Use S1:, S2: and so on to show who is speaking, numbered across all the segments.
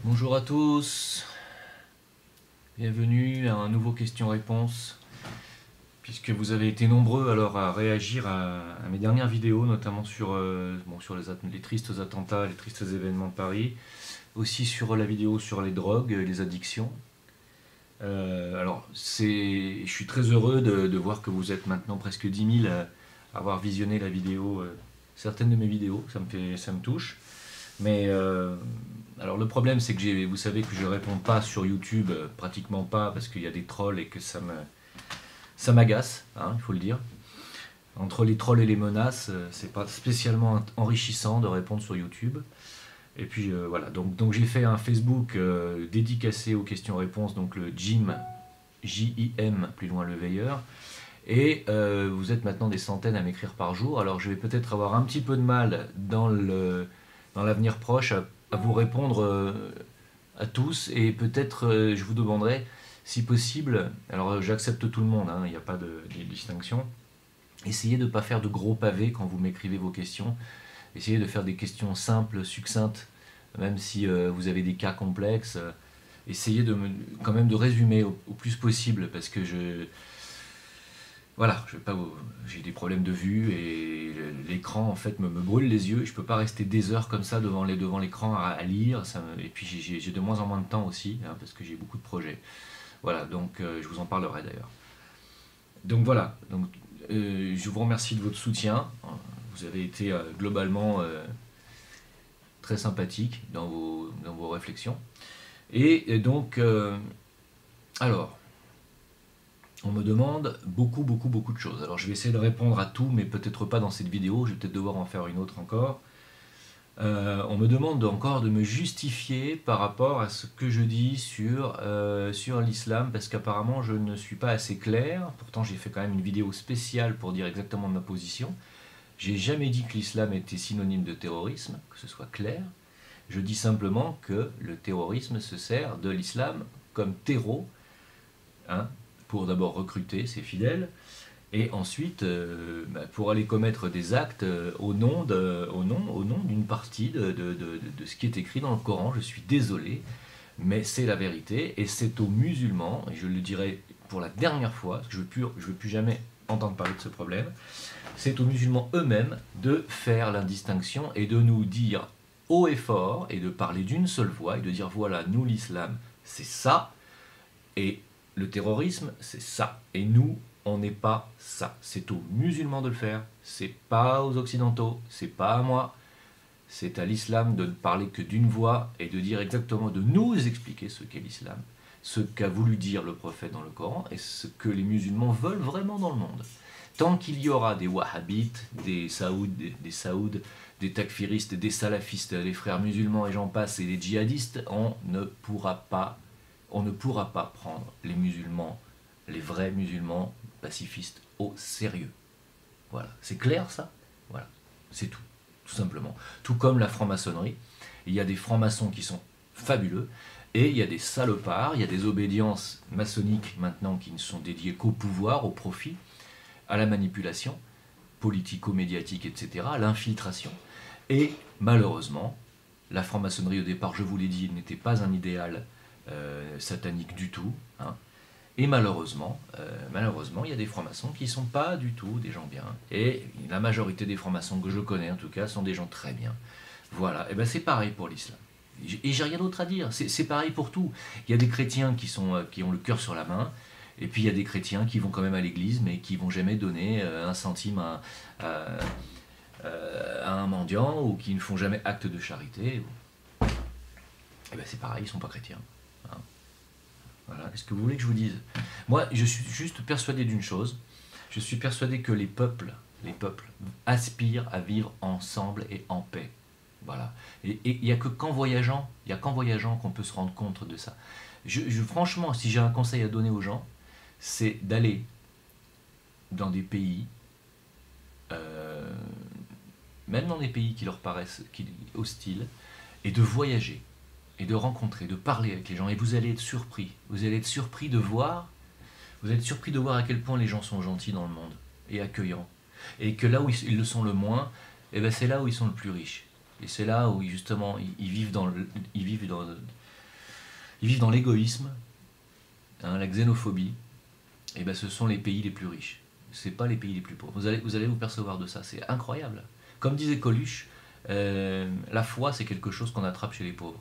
S1: Bonjour à tous, bienvenue à un nouveau question-réponse, puisque vous avez été nombreux alors à réagir à mes dernières vidéos, notamment sur, sur les tristes attentats, les tristes événements de Paris, aussi sur la vidéo sur les drogues et les addictions. Je suis très heureux de voir que vous êtes maintenant presque 10 000 à avoir visionné la vidéo, certaines de mes vidéos, ça me touche. Mais alors le problème c'est que vous savez que je réponds pas sur YouTube, pratiquement pas, parce qu'il y a des trolls et que ça m'agace, hein, il faut le dire. Entre les trolls et les menaces, c'est pas spécialement enrichissant de répondre sur YouTube. Et puis voilà, donc j'ai fait un Facebook dédicacé aux questions-réponses, donc le Jim, J-I-M, plus loin le veilleur. Et vous êtes maintenant des centaines à m'écrire par jour, alors je vais peut-être avoir un petit peu de mal dans l'avenir proche à vous répondre à tous, et peut-être je vous demanderai si possible, alors j'accepte tout le monde, hein, il n'y a pas de distinction, essayez de ne pas faire de gros pavés quand vous m'écrivez vos questions, essayez de faire des questions simples, succinctes, même si vous avez des cas complexes, essayez quand même de résumer au plus possible, parce que voilà, j'ai des problèmes de vue et l'écran en fait me brûle les yeux. Je peux pas rester des heures comme ça devant l'écran à lire. Et puis j'ai de moins en moins de temps aussi, hein, parce que j'ai beaucoup de projets. Voilà, donc je vous en parlerai d'ailleurs. Donc voilà, je vous remercie de votre soutien. Vous avez été globalement très sympathique dans vos réflexions. Et donc, alors, on me demande beaucoup de choses. Alors je vais essayer de répondre à tout, mais peut-être pas dans cette vidéo, je vais peut-être devoir en faire une autre encore. On me demande encore de me justifier par rapport à ce que je dis sur l'islam, parce qu'apparemment je ne suis pas assez clair. Pourtant j'ai fait quand même une vidéo spéciale pour dire exactement ma position. J'ai jamais dit que l'islam était synonyme de terrorisme, que ce soit clair. Je dis simplement que le terrorisme se sert de l'islam comme terreau, hein, pour d'abord recruter ses fidèles, et ensuite pour aller commettre des actes au nom d'une partie de ce qui est écrit dans le Coran. Je suis désolé, mais c'est la vérité, et c'est aux musulmans, et je le dirai pour la dernière fois, parce que je ne veux plus jamais entendre parler de ce problème, c'est aux musulmans eux-mêmes de faire la distinction et de nous dire haut et fort, et de parler d'une seule voix, et de dire voilà, nous l'islam, c'est ça, et le terrorisme, c'est ça. Et nous, on n'est pas ça. C'est aux musulmans de le faire. C'est pas aux occidentaux. C'est pas à moi. C'est à l'islam de ne parler que d'une voix et de dire exactement, de nous expliquer ce qu'est l'islam, ce qu'a voulu dire le prophète dans le Coran et ce que les musulmans veulent vraiment dans le monde. Tant qu'il y aura des wahhabites, des saouds, des takfiristes, des salafistes, des frères musulmans et j'en passe, et des djihadistes, on ne pourra pas prendre les musulmans, les vrais musulmans pacifistes, au sérieux. Voilà, c'est clair ça? Voilà, c'est tout simplement. Tout comme la franc-maçonnerie, il y a des francs-maçons qui sont fabuleux, et il y a des salopards, il y a des obédiences maçonniques maintenant qui ne sont dédiées qu'au pouvoir, au profit, à la manipulation politico-médiatique, etc., à l'infiltration. Et malheureusement, la franc-maçonnerie au départ, je vous l'ai dit, n'était pas un idéal satanique du tout, hein. Et malheureusement, il y a des francs-maçons qui ne sont pas du tout des gens bien. Et la majorité des francs-maçons que je connais, en tout cas, sont des gens très bien. Voilà, et ben c'est pareil pour l'islam. Et j'ai rien d'autre à dire, c'est pareil pour tout. Il y a des chrétiens qui ont le cœur sur la main, et puis il y a des chrétiens qui vont quand même à l'église, mais qui vont jamais donner un centime à un mendiant, ou qui ne font jamais acte de charité. Et ben c'est pareil, ils ne sont pas chrétiens. Hein. Voilà. Est-ce que vous voulez que je vous dise? Moi, je suis juste persuadé d'une chose. Je suis persuadé que les peuples aspirent à vivre ensemble et en paix. Voilà. Et il n'y a qu'en voyageant qu'on peut se rendre compte de ça. Franchement, si j'ai un conseil à donner aux gens, c'est d'aller dans des pays, même dans des pays qui leur paraissent hostiles, et de voyager, et de rencontrer, de parler avec les gens, et vous allez être surpris. Vous allez être surpris de voir à quel point les gens sont gentils dans le monde, et accueillants. Et que là où ils le sont le moins, eh ben c'est là où ils sont le plus riches. Et c'est là où justement ils vivent ils vivent dans l'égoïsme, hein, la xénophobie, et ben ce sont les pays les plus riches. C'est pas les pays les plus pauvres. Vous allez vous percevoir de ça, c'est incroyable. Comme disait Coluche, la foi c'est quelque chose qu'on attrape chez les pauvres.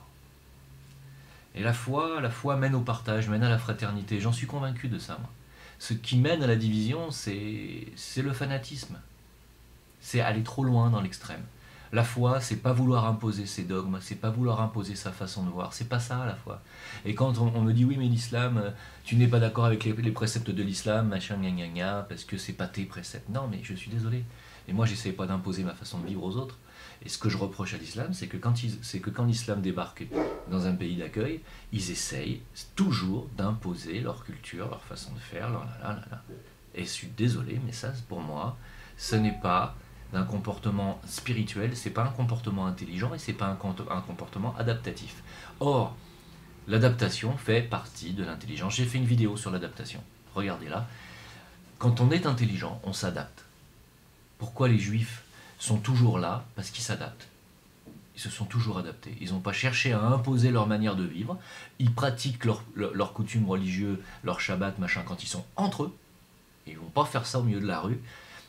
S1: Et la foi mène au partage, mène à la fraternité. J'en suis convaincu de ça, moi. Ce qui mène à la division, c'est le fanatisme. C'est aller trop loin dans l'extrême. La foi, c'est pas vouloir imposer ses dogmes, c'est pas vouloir imposer sa façon de voir, c'est pas ça la foi. Et quand on me dit oui mais l'islam, tu n'es pas d'accord avec les préceptes de l'islam, machin gna gna gna, parce que c'est pas tes préceptes. Non mais je suis désolé. Et moi j'essaie pas d'imposer ma façon de vivre aux autres. Et ce que je reproche à l'islam, c'est que quand l'islam débarque dans un pays d'accueil, ils essayent toujours d'imposer leur culture, leur façon de faire, leur là là là là. Et je suis désolé, mais ça pour moi, ce n'est pas d'un comportement spirituel, c'est pas un comportement intelligent et c'est pas un comportement adaptatif. Or, l'adaptation fait partie de l'intelligence. J'ai fait une vidéo sur l'adaptation. Regardez-la. Quand on est intelligent, on s'adapte. Pourquoi les juifs sont toujours là? Parce qu'ils s'adaptent. Ils se sont toujours adaptés. Ils n'ont pas cherché à imposer leur manière de vivre. Ils pratiquent leurs coutumes religieuses, leur Shabbat, machin, quand ils sont entre eux. Ils ne vont pas faire ça au milieu de la rue.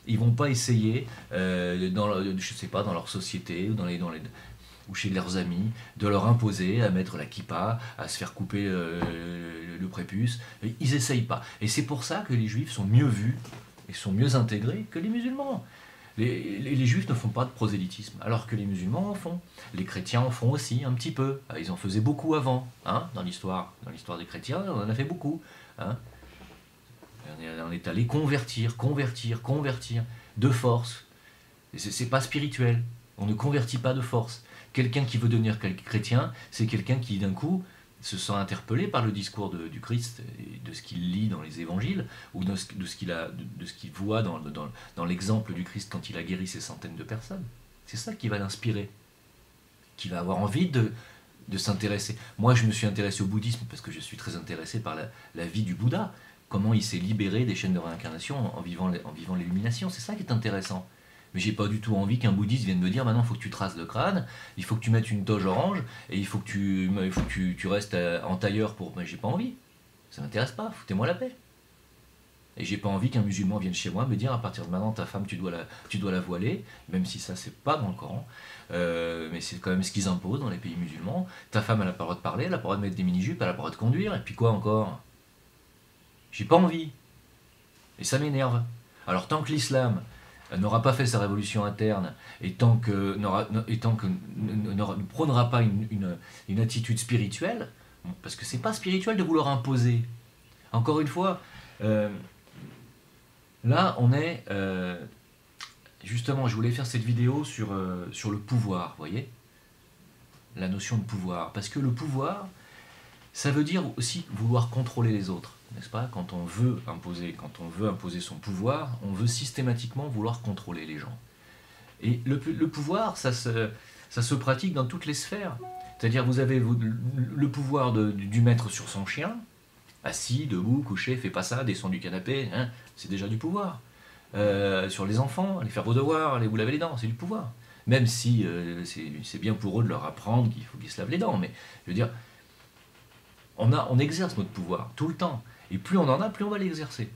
S1: Ils vont pas essayer, je sais pas, dans leur société ou chez leurs amis, de leur imposer à mettre la kippa, à se faire couper le prépuce. Ils essayent pas. Et c'est pour ça que les juifs sont mieux vus et sont mieux intégrés que les musulmans. Les juifs ne font pas de prosélytisme, alors que les musulmans en font. Les chrétiens en font aussi un petit peu. Ils en faisaient beaucoup avant, hein, dans l'histoire des chrétiens, on en a fait beaucoup. Hein. On est allé convertir de force. C'est pas spirituel. On ne convertit pas de force. Quelqu'un qui veut devenir chrétien, c'est quelqu'un qui d'un coup se sent interpellé par le discours du Christ et de ce qu'il lit dans les évangiles ou de ce qu'il voit dans l'exemple du Christ quand il a guéri ces centaines de personnes. C'est ça qui va l'inspirer, qui va avoir envie de s'intéresser. Moi, je me suis intéressé au bouddhisme parce que je suis très intéressé par la vie du Bouddha. Comment il s'est libéré des chaînes de réincarnation en vivant l'illumination. C'est ça qui est intéressant. Mais j'ai pas du tout envie qu'un bouddhiste vienne me dire maintenant il faut que tu traces le crâne, il faut que tu mettes une toge orange et il faut que tu restes en tailleur pour. Mais j'ai pas envie. Ça m'intéresse pas, foutez-moi la paix. Et j'ai pas envie qu'un musulman vienne chez moi me dire à partir de maintenant ta femme tu dois la voiler, même si ça c'est pas dans le Coran, mais c'est quand même ce qu'ils imposent dans les pays musulmans. Ta femme elle a pas le droit de parler, elle a pas le droit de mettre des mini-jupes, elle a pas le droit de conduire, et puis quoi encore? J'ai pas envie. Et ça m'énerve. Alors tant que l'islam n'aura pas fait sa révolution interne, et tant que ne prônera pas une attitude spirituelle, parce que c'est pas spirituel de vouloir imposer. Encore une fois, là on est... justement, je voulais faire cette vidéo sur le pouvoir, vous voyez? La notion de pouvoir. Parce que le pouvoir, ça veut dire aussi vouloir contrôler les autres. N'est-ce pas? Quand on veut imposer son pouvoir, on veut systématiquement vouloir contrôler les gens. Et le pouvoir, ça se pratique dans toutes les sphères. C'est-à-dire, vous avez le pouvoir du maître sur son chien, assis, debout, couché, fais pas ça, descends du canapé, hein, c'est déjà du pouvoir. Sur les enfants, allez faire vos devoirs, allez vous laver les dents, c'est du pouvoir. Même si c'est bien pour eux de leur apprendre qu'il faut qu'ils se lavent les dents, mais je veux dire, on exerce notre pouvoir tout le temps. Et plus on en a, plus on va l'exercer.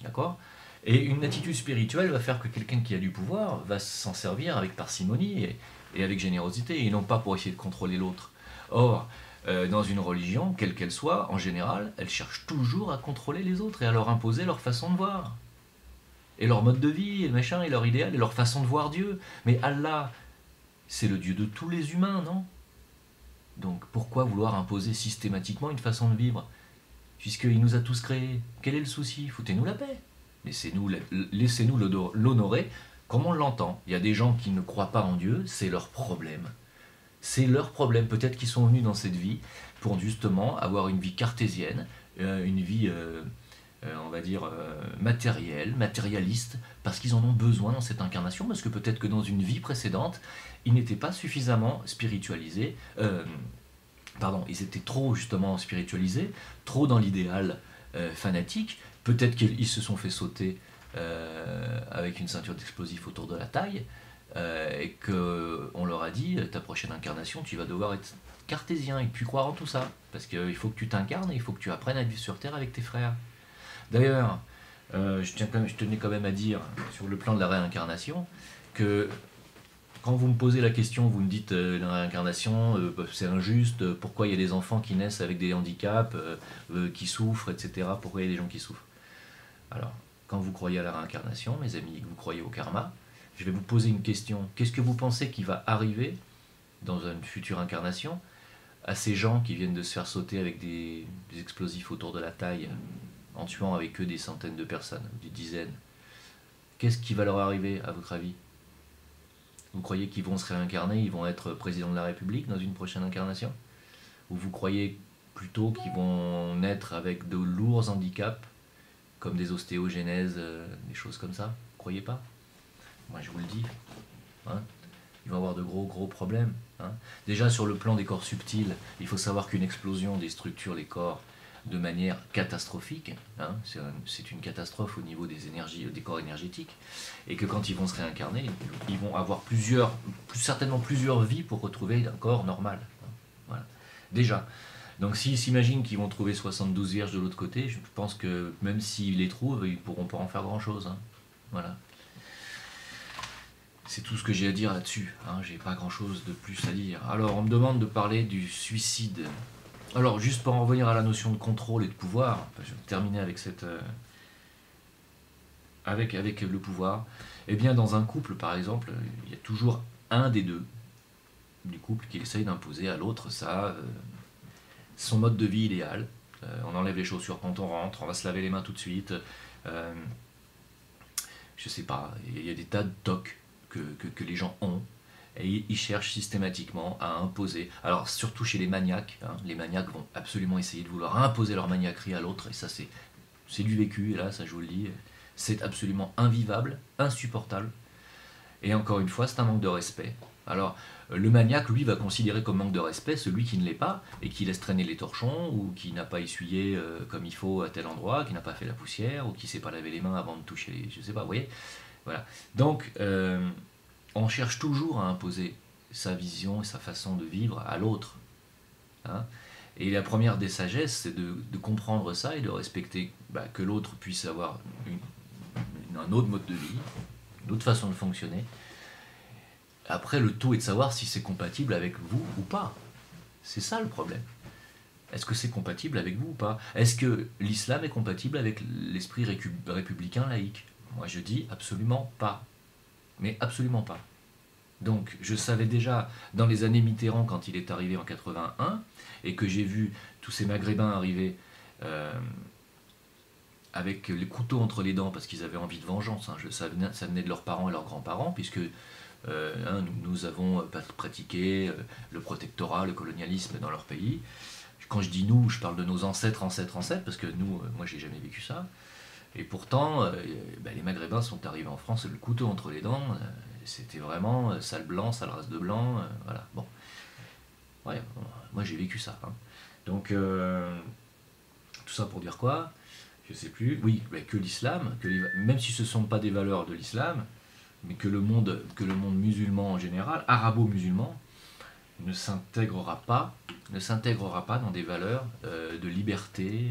S1: D'accord? Et une attitude spirituelle va faire que quelqu'un qui a du pouvoir va s'en servir avec parcimonie et avec générosité, et non pas pour essayer de contrôler l'autre. Or, dans une religion, quelle qu'elle soit, en général, elle cherche toujours à contrôler les autres et à leur imposer leur façon de voir. Et leur mode de vie, et machin, et leur idéal, et leur façon de voir Dieu. Mais Allah, c'est le Dieu de tous les humains, non? Donc pourquoi vouloir imposer systématiquement une façon de vivre? Puisqu'il nous a tous créés. Quel est le souci? Foutez-nous la paix. Laissez-nous l'honorer comme on l'entend. Il y a des gens qui ne croient pas en Dieu, c'est leur problème. C'est leur problème. Peut-être qu'ils sont venus dans cette vie pour justement avoir une vie cartésienne, une vie, on va dire, matérielle, matérialiste, parce qu'ils en ont besoin dans cette incarnation, parce que peut-être que dans une vie précédente, ils n'étaient pas suffisamment spiritualisés. Ils étaient trop justement spiritualisés, trop dans l'idéal fanatique. Peut-être qu'ils se sont fait sauter avec une ceinture d'explosifs autour de la taille, et qu'on leur a dit ta prochaine incarnation, tu vas devoir être cartésien et puis croire en tout ça. Parce qu'il faut que tu t'incarnes et il faut que tu apprennes à vivre sur Terre avec tes frères. D'ailleurs, je tenais quand même à dire, sur le plan de la réincarnation, que quand vous me posez la question, vous me dites la réincarnation, c'est injuste, pourquoi il y a des enfants qui naissent avec des handicaps, qui souffrent, etc. Pourquoi il y a des gens qui souffrent? Alors, quand vous croyez à la réincarnation, mes amis, que vous croyez au karma, je vais vous poser une question. Qu'est-ce que vous pensez qui va arriver dans une future incarnation à ces gens qui viennent de se faire sauter avec des explosifs autour de la taille, en tuant avec eux des centaines de personnes, des dizaines? Qu'est-ce qui va leur arriver, à votre avis? Vous croyez qu'ils vont se réincarner, ils vont être président de la République dans une prochaine incarnation? Ou vous croyez plutôt qu'ils vont naître avec de lourds handicaps, comme des ostéogenèses, des choses comme ça? Vous croyez pas? Moi je vous le dis. Hein, ils vont avoir de gros problèmes. Hein. Déjà sur le plan des corps subtils, il faut savoir qu'une explosion déstructure les corps de manière catastrophique. Hein. C'est une catastrophe au niveau des énergies, des corps énergétiques. Et que quand ils vont se réincarner, ils vont avoir certainement plusieurs vies pour retrouver un corps normal. Hein. Voilà. Déjà. Donc s'ils s'imaginent qu'ils vont trouver 72 vierges de l'autre côté, je pense que même s'ils les trouvent, ils ne pourront pas en faire grand-chose. Hein. Voilà. C'est tout ce que j'ai à dire là-dessus. Hein. J'ai pas grand-chose de plus à dire. Alors, on me demande de parler du suicide. Alors, juste pour en revenir à la notion de contrôle et de pouvoir, je vais terminer avec avec le pouvoir. Eh bien, dans un couple, par exemple, il y a toujours un des deux du couple qui essaye d'imposer à l'autre son mode de vie idéal. On enlève les chaussures quand on rentre, on va se laver les mains tout de suite. Je sais pas, il y a des tas de tocs que les gens ont, et ils cherchent systématiquement à imposer. Alors surtout chez les maniaques, hein, les maniaques vont absolument essayer de vouloir imposer leur maniaquerie à l'autre, et ça c'est du vécu, et là ça je vous le dis, c'est absolument invivable, insupportable, et encore une fois c'est un manque de respect. Alors le maniaque, lui, va considérer comme manque de respect celui qui ne l'est pas, et qui laisse traîner les torchons, ou qui n'a pas essuyé comme il faut à tel endroit, qui n'a pas fait la poussière, ou qui ne s'est pas lavé les mains avant de toucher les... je sais pas, vous voyez. Voilà. Donc, on cherche toujours à imposer sa vision et sa façon de vivre à l'autre. Hein. Et la première des sagesses, c'est de comprendre ça et de respecter que l'autre puisse avoir un autre mode de vie, une autre façon de fonctionner. Après, le tout est de savoir si c'est compatible avec vous ou pas. C'est ça le problème. Est-ce que c'est compatible avec vous ou pas? Est-ce que l'islam est compatible avec l'esprit républicain laïque? Moi je dis absolument pas. Mais absolument pas. Donc je savais déjà dans les années Mitterrand, quand il est arrivé en 81, et que j'ai vu tous ces Maghrébins arriver avec les couteaux entre les dents parce qu'ils avaient envie de vengeance. Hein. Ça venait de leurs parents et leurs grands-parents, puisque nous avons pratiqué le protectorat, le colonialisme dans leur pays. Quand je dis nous, je parle de nos ancêtres, parce que nous, moi j'ai jamais vécu ça. Et pourtant, les Maghrébins sont arrivés en France, le couteau entre les dents, c'était vraiment sale blanc, sale race de blanc, voilà. Bon, ouais, moi j'ai vécu ça. Hein. Donc, tout ça pour dire quoi? Je sais plus. Oui, que l'islam, même si ce ne sont pas des valeurs de l'islam, mais que le monde musulman en général, arabo-musulman, ne s'intégrera pas dans des valeurs de liberté,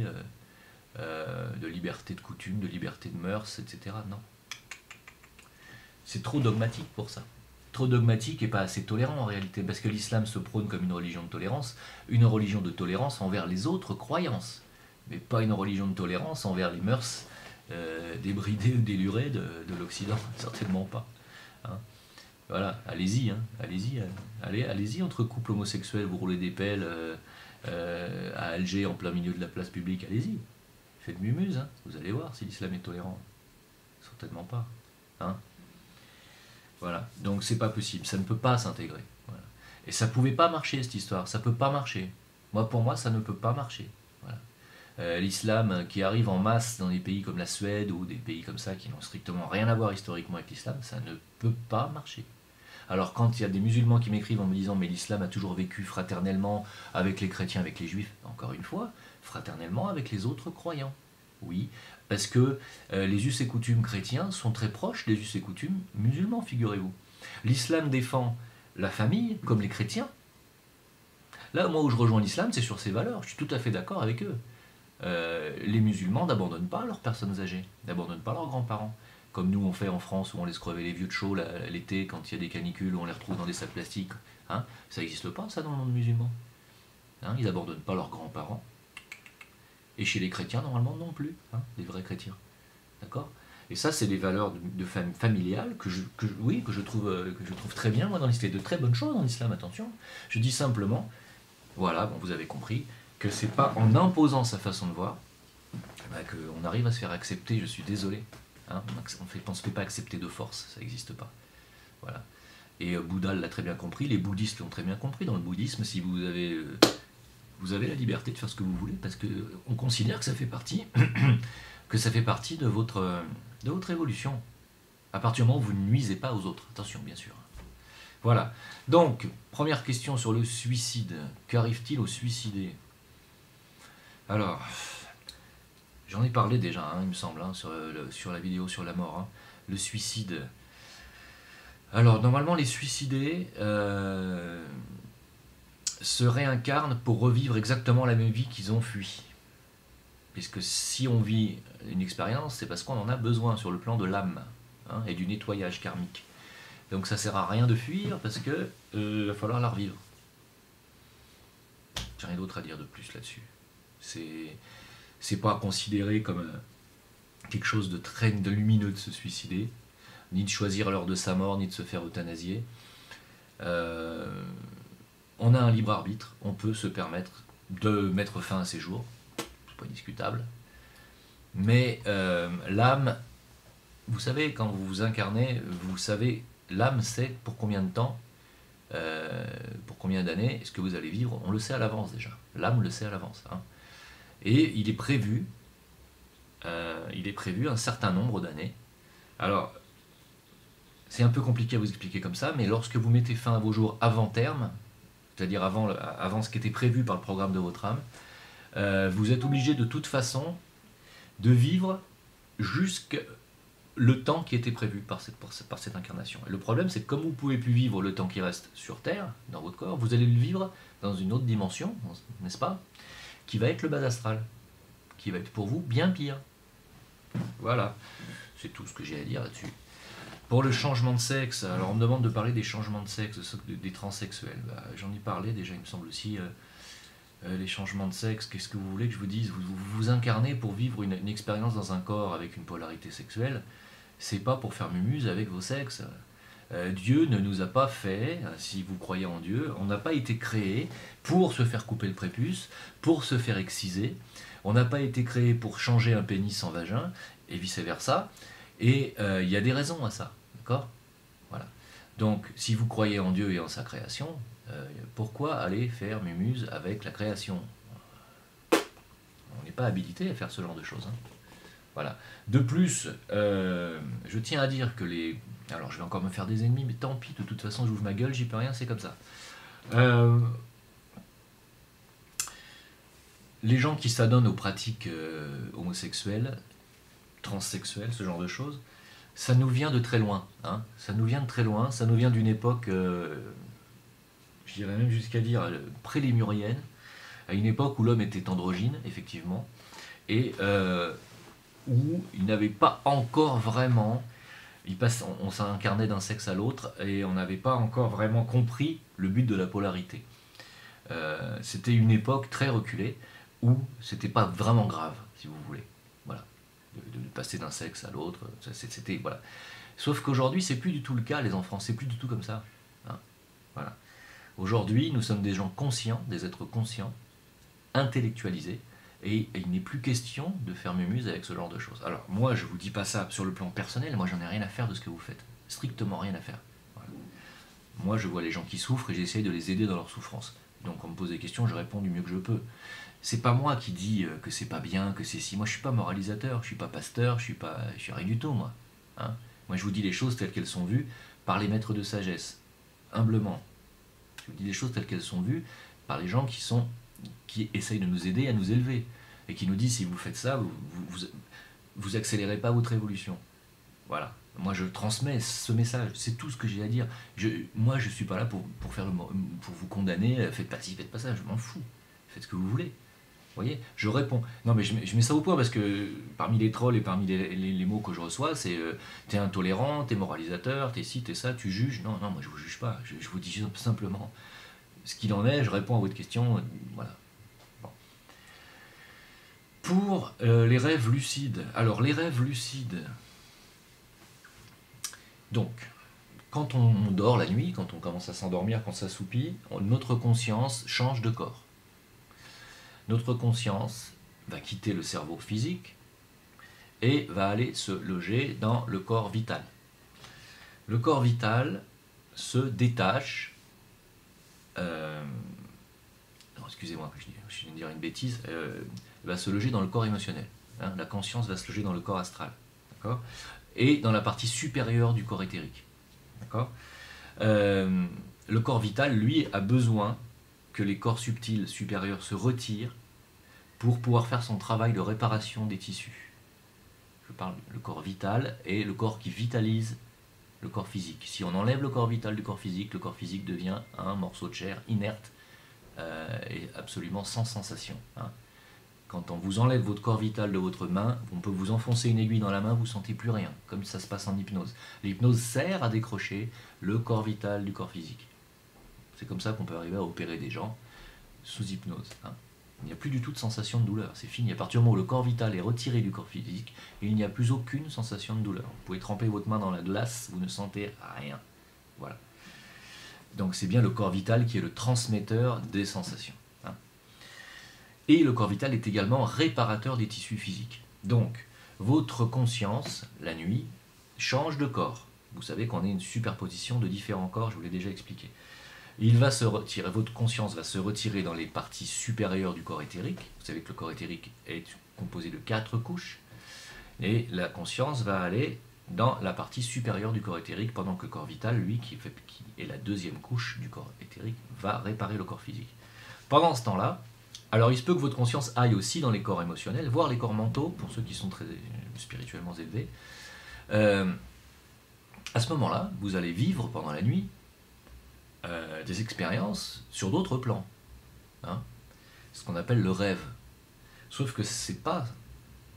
S1: de coutume, de liberté de mœurs, etc. Non. C'est trop dogmatique pour ça. Trop dogmatique et pas assez tolérant en réalité, parce que l'islam se prône comme une religion de tolérance envers les autres croyances, mais pas une religion de tolérance envers les mœurs débridées ou délurées de l'Occident, certainement pas. Hein. Voilà, allez-y, hein, allez-y entre couples homosexuels, vous roulez des pelles à Alger en plein milieu de la place publique, allez-y. Faites mumuse, hein. Vous allez voir si l'islam est tolérant. Certainement pas. Hein. Voilà, donc c'est pas possible, ça ne peut pas s'intégrer. Voilà. Et ça pouvait pas marcher cette histoire, ça peut pas marcher. Pour moi, ça ne peut pas marcher. Voilà. L'islam qui arrive en masse dans des pays comme la Suède ou des pays comme ça qui n'ont strictement rien à voir historiquement avec l'islam, ça ne peut pas marcher. Alors quand il y a des musulmans qui m'écrivent en me disant mais l'islam a toujours vécu fraternellement avec les chrétiens, avec les juifs, encore une fois, fraternellement avec les autres croyants. Oui, parce que les us et coutumes chrétiens sont très proches des us et coutumes musulmans, figurez-vous. L'islam défend la famille, comme les chrétiens. Là, moi, où je rejoins l'islam, c'est sur ces valeurs. Je suis tout à fait d'accord avec eux. Les musulmans n'abandonnent pas leurs personnes âgées, n'abandonnent pas leurs grands-parents. Comme nous, on fait en France, où on laisse crever les vieux de chaud l'été, quand il y a des canicules, où on les retrouve dans des sacs plastiques. Hein, ça n'existe pas, ça, dans le monde musulman. Hein, ils n'abandonnent pas leurs grands-parents. Et chez les chrétiens, normalement, non plus. Hein, les vrais chrétiens. D'accord? Et ça, c'est des valeurs de familiales que je trouve très bien, moi, dans l'islam. De très bonnes choses dans l'islam, attention. Je dis simplement, voilà, bon, vous avez compris, que c'est pas en imposant sa façon de voir qu'on arrive à se faire accepter, je suis désolé. Hein, on ne se fait pas accepter de force, ça n'existe pas. Voilà. Et Bouddha l'a très bien compris, les bouddhistes l'ont très bien compris. Dans le bouddhisme, si vous avez la liberté de faire ce que vous voulez, parce qu'on considère que ça fait partie, de votre évolution. À partir du moment où vous ne nuisez pas aux autres. Attention, bien sûr. Voilà. Donc, première question sur le suicide. Qu'arrive-t-il aux suicidés? Alors, j'en ai parlé déjà, hein, il me semble, hein, sur la vidéo sur la mort. Hein. Le suicide. Alors, normalement, les suicidés se réincarnent pour revivre exactement la même vie qu'ils ont fui. Puisque si on vit une expérience, c'est parce qu'on en a besoin sur le plan de l'âme, hein, et du nettoyage karmique. Donc ça sert à rien de fuir, parce que va falloir la revivre. J'ai rien d'autre à dire de plus là-dessus. C'est pas considéré comme quelque chose de lumineux de se suicider, ni de choisir l'heure de sa mort, ni de se faire euthanasier. On a un libre arbitre, on peut se permettre de mettre fin à ses jours, c'est pas discutable. Mais l'âme, vous savez, quand vous vous incarnez, vous savez, l'âme sait pour combien de temps, pour combien d'années est-ce que vous allez vivre, on le sait à l'avance déjà. L'âme le sait à l'avance. Hein. Et il est prévu un certain nombre d'années. Alors, c'est un peu compliqué à vous expliquer comme ça, mais lorsque vous mettez fin à vos jours avant terme, c'est-à-dire avant ce qui était prévu par le programme de votre âme, vous êtes obligé de toute façon de vivre jusqu'à le temps qui était prévu par cette incarnation. Et le problème, c'est que comme vous ne pouvez plus vivre le temps qui reste sur Terre, dans votre corps, vous allez le vivre dans une autre dimension, n'est-ce pas, qui va être le bas astral, qui va être pour vous bien pire. Voilà, c'est tout ce que j'ai à dire là-dessus. Pour le changement de sexe, alors on me demande de parler des changements de sexe, des transsexuels. J'en ai parlé déjà, il me semble aussi. Les changements de sexe, qu'est-ce que vous voulez que je vous dise? Vous incarnez pour vivre une expérience dans un corps avec une polarité sexuelle. C'est pas pour faire mumuse avec vos sexes. Dieu ne nous a pas fait, si vous croyez en Dieu, on n'a pas été créé pour se faire couper le prépuce, pour se faire exciser. On n'a pas été créé pour changer un pénis en vagin, et vice-versa. Et il y a des raisons à ça, d'accord? Voilà. Donc, si vous croyez en Dieu et en sa création, pourquoi aller faire mumuse avec la création? On n'est pas habilité à faire ce genre de choses. Hein. Voilà. De plus, je tiens à dire que les... Alors, je vais encore me faire des ennemis, mais tant pis, de toute façon, j'ouvre ma gueule, j'y peux rien, c'est comme ça. Les gens qui s'adonnent aux pratiques homosexuelles, transsexuelles, ce genre de choses, ça nous vient de très loin. Hein. Ça nous vient de très loin, ça nous vient d'une époque, je dirais même jusqu'à dire pré-lémurienne, à une époque où l'homme était androgyne, effectivement, et où il n'avait pas encore vraiment... on s'incarnait d'un sexe à l'autre, et on n'avait pas encore vraiment compris le but de la polarité. C'était une époque très reculée, où c'était pas vraiment grave, si vous voulez. Voilà. De passer d'un sexe à l'autre, c'était... Voilà. Sauf qu'aujourd'hui, c'est plus du tout le cas, les enfants, c'est plus du tout comme ça. Hein. Voilà. Aujourd'hui, nous sommes des gens conscients, des êtres conscients, intellectualisés, et il n'est plus question de faire mumuse avec ce genre de choses. Alors, moi, je vous dis pas ça sur le plan personnel, moi, j'en ai rien à faire de ce que vous faites. Strictement rien à faire. Voilà. Moi, je vois les gens qui souffrent et j'essaye de les aider dans leur souffrance. Donc, on me pose des questions, je réponds du mieux que je peux. C'est pas moi qui dis que c'est pas bien, que c'est si. Moi, je suis pas moralisateur, je suis pas pasteur, je suis rien du tout, moi. Hein. Moi, je vous dis les choses telles qu'elles sont vues par les maîtres de sagesse, humblement. Je vous dis les choses telles qu'elles sont vues par les gens qui essayent de nous aider à nous élever et qui nous disent si vous faites ça, vous accélérez pas votre évolution. Voilà. Moi, je transmets ce message, c'est tout ce que j'ai à dire. Moi, je ne suis pas là pour vous condamner, faites pas ci, faites pas ça, je m'en fous. Faites ce que vous voulez. Vous voyez, je réponds. Non, mais je mets ça au point parce que parmi les trolls et parmi les mots que je reçois, c'est t'es intolérant, t'es moralisateur, t'es ci, t'es ça, tu juges. Non, non, moi je vous juge pas. Je vous dis simplement ce qu'il en est, je réponds à votre question. Voilà. Bon. Pour les rêves lucides. Alors, les rêves lucides. Donc, quand on dort la nuit, quand on commence à s'endormir, quand ça s'assoupit, notre conscience change de corps. Notre conscience va quitter le cerveau physique et va aller se loger dans le corps vital. Le corps vital se détache, excusez-moi, je viens de dire une bêtise, va se loger dans le corps émotionnel. Hein, la conscience va se loger dans le corps astral. D'accord ? Et dans la partie supérieure du corps éthérique. D'accord ? Le corps vital, lui, a besoin que les corps subtils supérieurs se retirent pour pouvoir faire son travail de réparation des tissus. Je parle le corps vital et le corps qui vitalise le corps physique. Si on enlève le corps vital du corps physique, le corps physique devient un morceau de chair inerte et absolument sans sensation. Hein. Quand on vous enlève votre corps vital de votre main, on peut vous enfoncer une aiguille dans la main, vous ne sentez plus rien, comme ça se passe en hypnose. L'hypnose sert à décrocher le corps vital du corps physique. C'est comme ça qu'on peut arriver à opérer des gens sous hypnose. Hein. Il n'y a plus du tout de sensation de douleur, c'est fini. À partir du moment où le corps vital est retiré du corps physique, il n'y a plus aucune sensation de douleur. Vous pouvez tremper votre main dans la glace, vous ne sentez rien. Voilà. Donc c'est bien le corps vital qui est le transmetteur des sensations. Hein. Et le corps vital est également réparateur des tissus physiques. Donc, votre conscience, la nuit, change de corps. Vous savez qu'on est une superposition de différents corps, je vous l'ai déjà expliqué. Il va se retirer, votre conscience va se retirer dans les parties supérieures du corps éthérique. Vous savez que le corps éthérique est composé de 4 couches. Et la conscience va aller dans la partie supérieure du corps éthérique, pendant que le corps vital, lui, qui est la deuxième couche du corps éthérique, va réparer le corps physique. Pendant ce temps-là, alors il se peut que votre conscience aille aussi dans les corps émotionnels, voire les corps mentaux, pour ceux qui sont très spirituellement élevés. À ce moment-là, vous allez vivre pendant la nuit des expériences sur d'autres plans. Hein, ce qu'on appelle le rêve. Sauf que ce n'est pas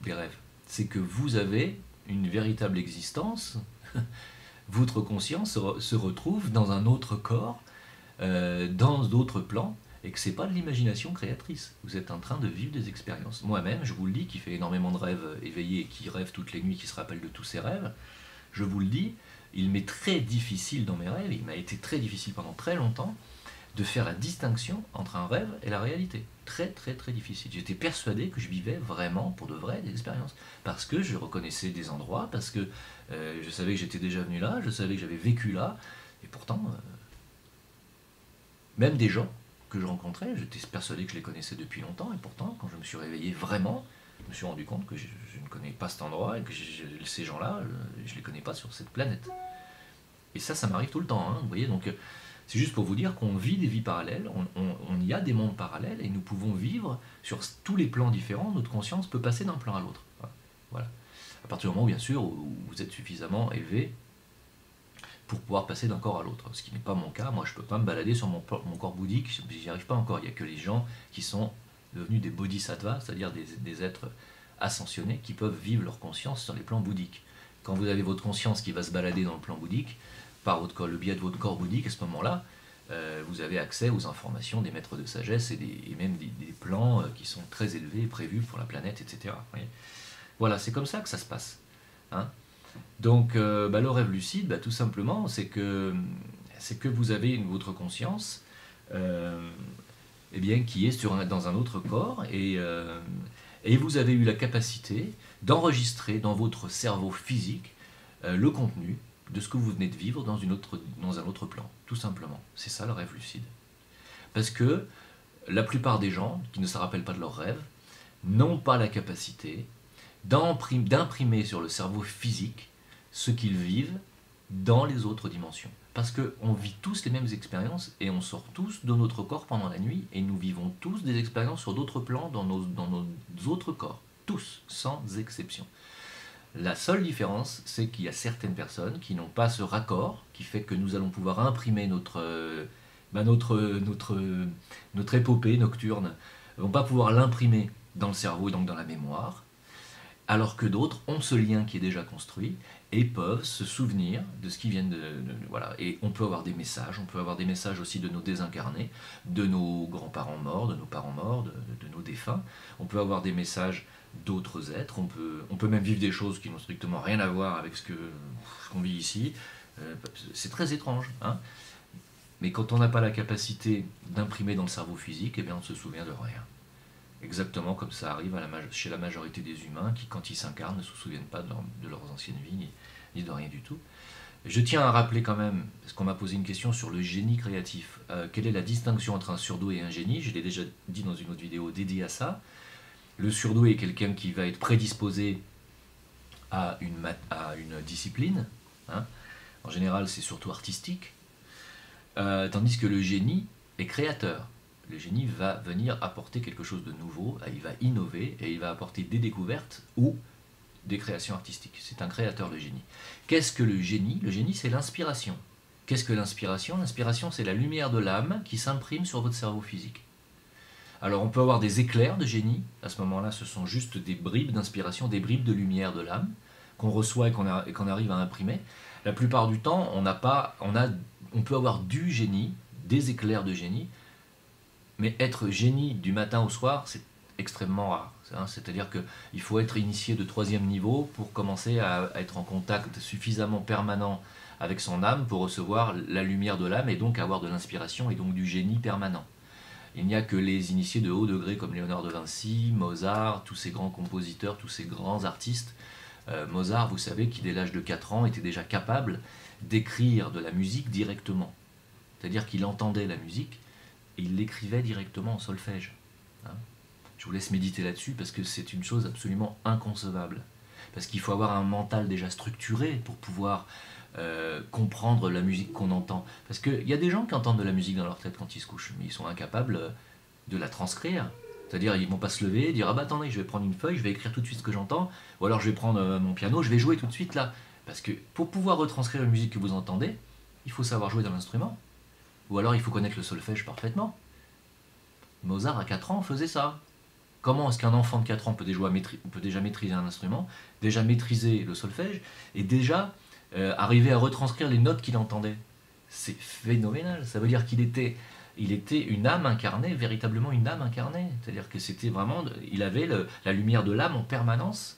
S1: des rêves. C'est que vous avez une véritable existence. Votre conscience se retrouve dans un autre corps, dans d'autres plans, et que ce n'est pas de l'imagination créatrice. Vous êtes en train de vivre des expériences. Moi-même, je vous le dis, qui fait énormément de rêves éveillés et qui rêve toutes les nuits, qui se rappelle de tous ses rêves, je vous le dis, il m'est très difficile dans mes rêves, il m'a été très difficile pendant très longtemps, de faire la distinction entre un rêve et la réalité. Très très très difficile. J'étais persuadé que je vivais vraiment, pour de vrai, des expériences. Parce que je reconnaissais des endroits, parce que je savais que j'étais déjà venu là, je savais que j'avais vécu là, et pourtant, même des gens que je rencontrais, j'étais persuadé que je les connaissais depuis longtemps, et pourtant, quand je me suis réveillé vraiment, je me suis rendu compte que je ne connais pas cet endroit, et que ces gens-là, je ne les connais pas sur cette planète. Et ça m'arrive tout le temps, hein, vous voyez, donc c'est juste pour vous dire qu'on vit des vies parallèles, on y a des mondes parallèles, et nous pouvons vivre sur tous les plans différents, notre conscience peut passer d'un plan à l'autre. Voilà. À partir du moment, bien sûr, où vous êtes suffisamment élevé pour pouvoir passer d'un corps à l'autre, ce qui n'est pas mon cas. Moi, je ne peux pas me balader sur mon corps bouddhique, j'y arrive pas encore. Il n'y a que les gens qui sont devenus des bodhisattvas, c'est-à-dire des êtres ascensionnés qui peuvent vivre leur conscience sur les plans bouddhiques. Quand vous avez votre conscience qui va se balader dans le plan bouddhique, par le biais de votre corps bouddhique, à ce moment-là, vous avez accès aux informations des maîtres de sagesse et même des plans qui sont très élevés, prévus pour la planète, etc. Voilà, c'est comme ça que ça se passe. Hein. Donc, le rêve lucide, tout simplement, c'est que vous avez votre conscience qui est dans un autre corps et vous avez eu la capacité d'enregistrer dans votre cerveau physique le contenu de ce que vous venez de vivre dans un autre plan, tout simplement. C'est ça le rêve lucide. Parce que la plupart des gens qui ne se rappellent pas de leurs rêves n'ont pas la capacité d'imprimer sur le cerveau physique ce qu'ils vivent dans les autres dimensions. Parce qu'on vit tous les mêmes expériences et on sort tous de notre corps pendant la nuit et nous vivons tous des expériences sur d'autres plans dans nos autres corps. Tous, sans exception. La seule différence, c'est qu'il y a certaines personnes qui n'ont pas ce raccord, qui fait que nous allons pouvoir imprimer notre épopée nocturne, ne vont pas pouvoir l'imprimer dans le cerveau et donc dans la mémoire, alors que d'autres ont ce lien qui est déjà construit et peuvent se souvenir de ce qui vient voilà. Et on peut avoir des messages aussi de nos désincarnés, de nos grands-parents morts, de nos parents morts, de nos défunts. On peut avoir des messages d'autres êtres, on peut même vivre des choses qui n'ont strictement rien à voir avec ce qu'on vit ici. C'est très étrange, hein. Mais quand on n'a pas la capacité d'imprimer dans le cerveau physique, eh bien on ne se souvient de rien. Exactement comme ça arrive chez la majorité des humains qui, quand ils s'incarnent, ne se souviennent pas de leurs anciennes vies, ni de rien du tout. Je tiens à rappeler quand même, parce qu'on m'a posé une question sur le génie créatif, quelle est la distinction entre un surdoué et un génie? Je l'ai déjà dit dans une autre vidéo dédiée à ça. Le surdoué est quelqu'un qui va être prédisposé à une discipline, hein. En général c'est surtout artistique, tandis que le génie est créateur. Le génie va venir apporter quelque chose de nouveau, il va innover et il va apporter des découvertes ou des créations artistiques. C'est un créateur, le génie. Qu'est-ce que le génie? Le génie, c'est l'inspiration. Qu'est-ce que l'inspiration? L'inspiration, c'est la lumière de l'âme qui s'imprime sur votre cerveau physique. Alors, on peut avoir des éclairs de génie. À ce moment-là, ce sont juste des bribes d'inspiration, des bribes de lumière de l'âme qu'on reçoit et qu'on arrive à imprimer. La plupart du temps, on peut avoir du génie, des éclairs de génie, mais être génie du matin au soir, c'est extrêmement rare. C'est-à-dire qu'il faut être initié de 3e niveau pour commencer à être en contact suffisamment permanent avec son âme pour recevoir la lumière de l'âme et donc avoir de l'inspiration et donc du génie permanent. Il n'y a que les initiés de haut degré comme Léonard de Vinci, Mozart, tous ces grands compositeurs, tous ces grands artistes. Mozart, vous savez, qui dès l'âge de 4 ans était déjà capable d'écrire de la musique directement. C'est-à-dire qu'il entendait la musique, et il l'écrivait directement en solfège. Hein. Je vous laisse méditer là-dessus parce que c'est une chose absolument inconcevable. Parce qu'il faut avoir un mental déjà structuré pour pouvoir comprendre la musique qu'on entend. Parce qu'il y a des gens qui entendent de la musique dans leur tête quand ils se couchent, mais ils sont incapables de la transcrire. C'est-à-dire ils ne vont pas se lever et dire « Ah bah attendez, je vais prendre une feuille, je vais écrire tout de suite ce que j'entends, ou alors je vais prendre mon piano, je vais jouer tout de suite là. » Parce que pour pouvoir retranscrire la musique que vous entendez, il faut savoir jouer dans l'instrument. Ou alors il faut connaître le solfège parfaitement. Mozart à 4 ans faisait ça. Comment est-ce qu'un enfant de 4 ans peut déjà maîtriser un instrument, déjà maîtriser le solfège, et déjà arriver à retranscrire les notes qu'il entendait? C'est phénoménal. Ça veut dire qu'il était une âme incarnée, véritablement une âme incarnée. C'est-à-dire que c'était vraiment, il avait la lumière de l'âme en permanence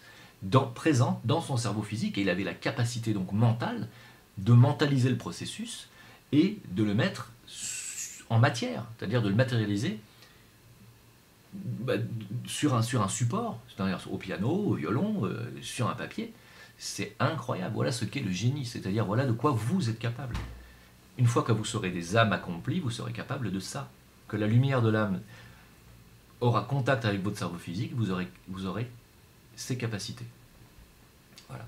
S1: présente dans son cerveau physique, et il avait la capacité donc mentale de mentaliser le processus et de le mettre en matière, c'est-à-dire de le matérialiser sur un support, c'est-à-dire au piano, au violon, sur un papier. C'est incroyable. Voilà ce qu'est le génie, c'est-à-dire voilà de quoi vous êtes capable. Une fois que vous serez des âmes accomplies, vous serez capable de ça. Que la lumière de l'âme aura contact avec votre cerveau physique, vous aurez ces capacités. Voilà.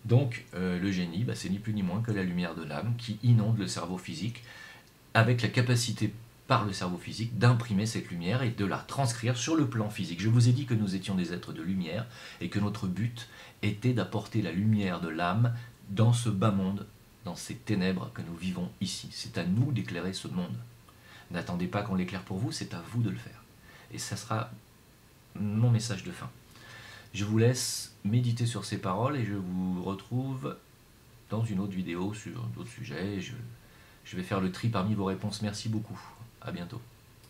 S1: Donc le génie, c'est ni plus ni moins que la lumière de l'âme qui inonde le cerveau physique avec la capacité par le cerveau physique d'imprimer cette lumière et de la transcrire sur le plan physique. Je vous ai dit que nous étions des êtres de lumière et que notre but était d'apporter la lumière de l'âme dans ce bas monde, dans ces ténèbres que nous vivons ici. C'est à nous d'éclairer ce monde. N'attendez pas qu'on l'éclaire pour vous, c'est à vous de le faire. Et ça sera mon message de fin. Je vous laisse méditer sur ces paroles et je vous retrouve dans une autre vidéo sur d'autres sujets. Je vais faire le tri parmi vos réponses. Merci beaucoup. À bientôt.